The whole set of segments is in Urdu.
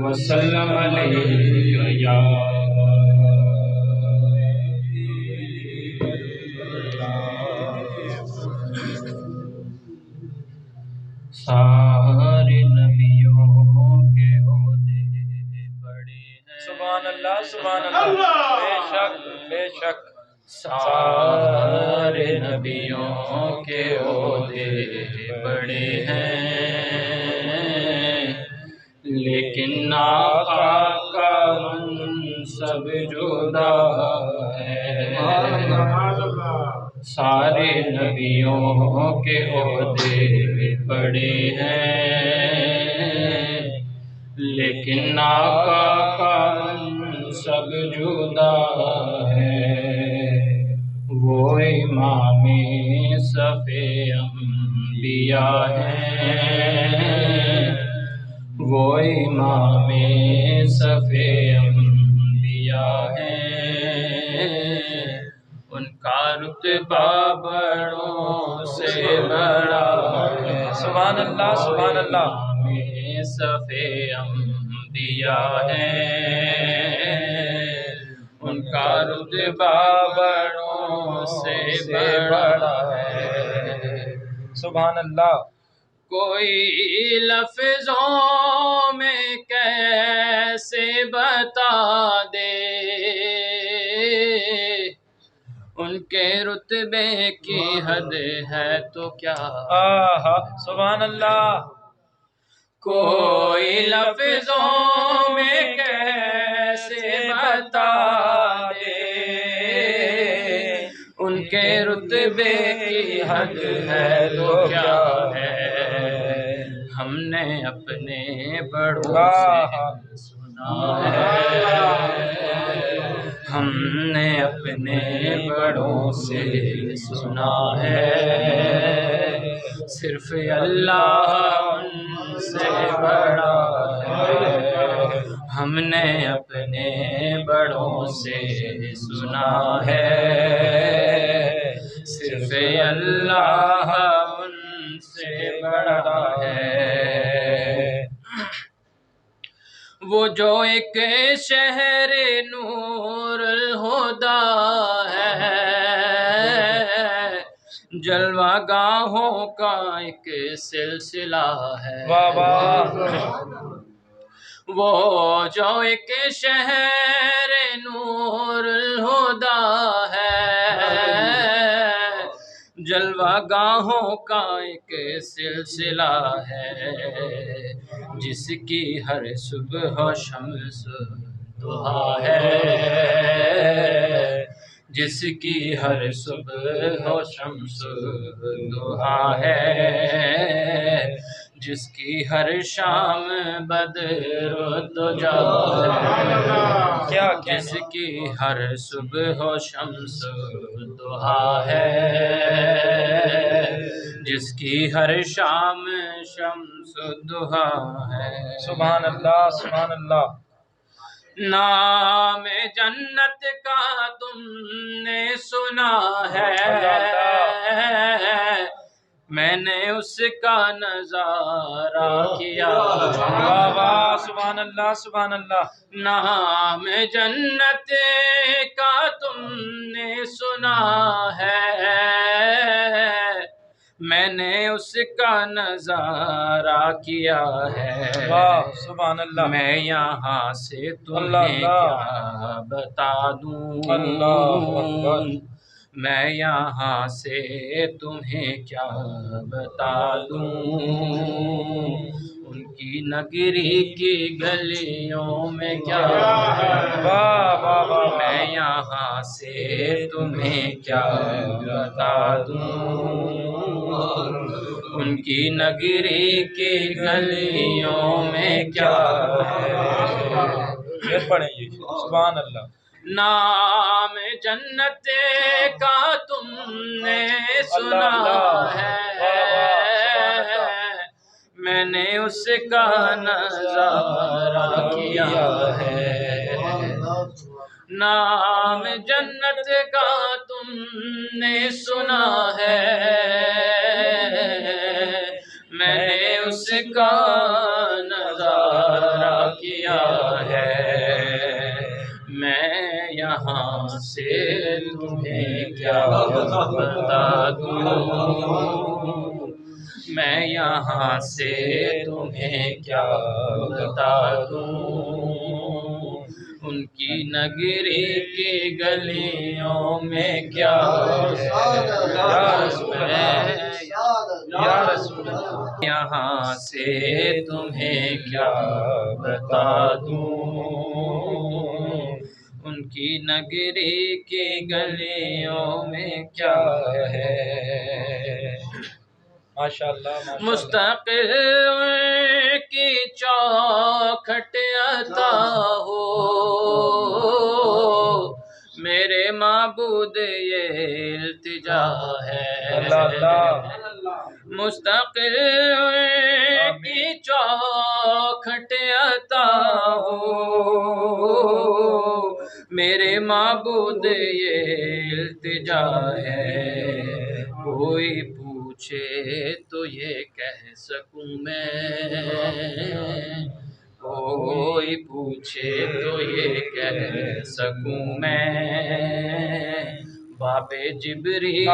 وسلم علیہ یا سارے نبیوں کے عہدے بڑے ہیں۔ سبحان اللہ سبحان اللہ، بے شک بے شک۔ سارے نبیوں کے عہدے بڑے ہیں، لیکن آقا کا منصب جدا ہے۔ سارے نبیوں کے عہدے بڑے ہیں، لیکن آقا کا منصب جدا ہے۔ وہ امام صف انبیاء ہیں، وہ امام صف انبیاء ہیں، ان کا رتبہ بڑوں سے بڑا ہے۔ سبحان اللہ سبحان اللہ۔ امام صف انبیاء ہیں، ان کا رتبہ بڑوں سے بڑا ہے۔ سبحان اللہ۔ کوئی لفظوں میں کیسے بتا دے ان کے رتبے کی حد ہے تو کیا؟ سبحان اللہ۔ کوئی لفظوں میں کیسے بتا دے ان کے رتبے کی حد ہے تو کیا ہے؟ ہم نے اپنے بڑوں سے سنا ہے، ہم نے اپنے بڑوں سے سنا ہے، صرف اللہ ان سے بڑا ہے۔ ہم نے اپنے بڑوں سے سنا ہے، صرف اللہ ان سے بڑا ہے۔ وہ جو ایک شہر نور الہدیٰ ہے، جلوہ گاہوں کا ایک سلسلہ ہے۔ واہ واہ۔ وہ جو ایک شہر نور الہدیٰ ہے، جلوہ گاہوں کا ایک سلسلہ ہے، جس کی ہر صبح و شمس دعا ہے، جس کی ہر صبح و شمس دعا ہے، جس کی ہر شام بدر و دجا ہے، کیا جس کی ہر صبح و شمس دعا ہے، جس کی ہر شام شمس دعا ہے۔ سبحان اللہ سبحان اللہ۔ نام جنت کا تم نے سنا ہے، میں نے اس کا نظارہ کیا۔ واہ واہ سبحان اللہ سبحان اللہ۔ نام جنت کا تم نے سنا ہے، میں نے اس کا نظارہ کیا ہے۔ واہ سبحان اللہ۔ میں یہاں سے تمہیں اللہ کیا بتا دوں، اللہ اکبر۔ میں یہاں سے تمہیں کیا بتا دوں، ان کی نگری کی گلیوں میں کیا ہے۔ واہ واہ واہ۔ میں یہاں سے تمہیں کیا بتا دوں، ان کی نگری کی گلیوں میں کیا ہے۔ پھر پڑھیں یہ سبحان اللہ۔ نام جنت کا تم نے سنا ہے، میں نے اس کا نظارہ کیا ہے۔ نام جنت کا تم نے سنا ہے، میں نے اس کا نظارہ کیا ہے، میں یہاں سے تمہیں کیا بتا دوں، میں یہاں سے تمہیں کیا بتا دوں، ان کی نگری کی گلیوں میں کیا یہاں سے تمہیں کیا بتا دوں، ان کی نگری کی گلیوں میں کیا ہے، ماشاءاللہ مستقل کی چوکھٹ عطا ہو، میرے معبود یہ التجا ہے، مستقل کی چوکھٹ عطا ہو، میرے معبود یہ التجا ہے، کوئی پوچھے تو یہ کہہ سکوں میں، کوئی پوچھے تو یہ کہہ سکوں میں، باب جبریل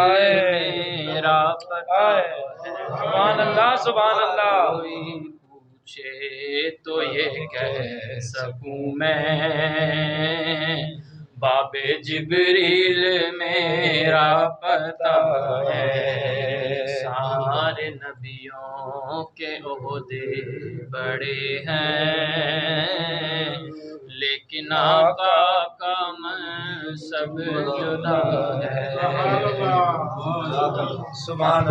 میرا پتہ ہے، سبحان اللہ سبحان اللہ، کوئی پوچھے تو یہ کہہ سکوں میں، باب جبریل میرا پتہ ہے، سارے نبیوں کے عہدے بڑے ہیں، لیکن آقا کا منصب جدا ہے، سبحان